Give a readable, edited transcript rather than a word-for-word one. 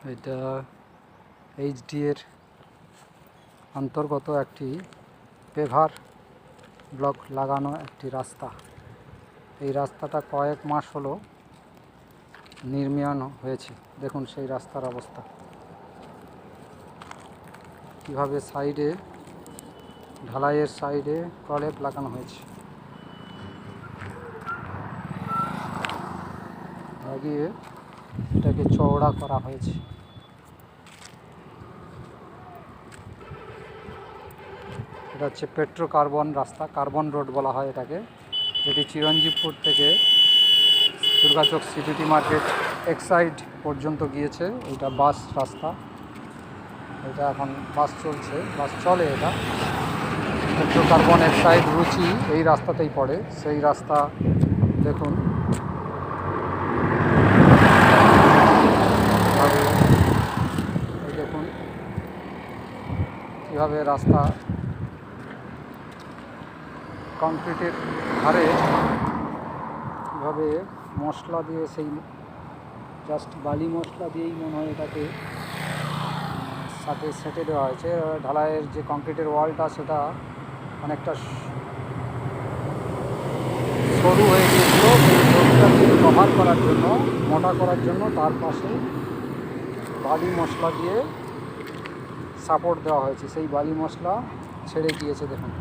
এটা এইচডি এর অন্তর্গত একটি পেভার ব্লক লাগানো একটি রাস্তা। এই রাস্তাটা কয়েক মাস হলো নির্মাণ হয়েছে। দেখুন সেই রাস্তার অবস্থা, কিভাবে সাইডে ঢালাইয়ের সাইডে প্রলেপ লাগানো হয়েছে। লাগিয়ে এটাকে চওড়া করা হয়েছে। এটা হচ্ছে পেট্রো কার্বন রাস্তা, কার্বন রোড বলা হয় এটাকে, যেটি চিরঞ্জীবপুর থেকে দুর্গাচক সিপিটি মার্কেট এক্সাইড পর্যন্ত গিয়েছে। এটা বাস রাস্তা, এটা এখন বাস চলছে, বাস চলে। এটা পেট্রো কার্বন এক্সাইড রুচি এই রাস্তাতেই পড়ে। সেই রাস্তা দেখুন এই দেখুন কীভাবে রাস্তা কংক্রিটের ধারে কীভাবে মশলা দিয়ে, সেই জাস্ট বালি মশলা দিয়েই মনে হয় এটাকে সাথে সেটে দেওয়া হয়েছে। ঢালাইয়ের যে কংক্রিটের ওয়ালটা সেটা অনেকটা সরু হয়ে গিয়েছিল, সেই সরুটাকে কভার করার জন্য, মোটা করার জন্য তার পাশে বালি মশলা দিয়ে সাপোর্ট দেওয়া হয়েছে। সেই বালি মশলা ছেড়ে গিয়েছে দেখুন।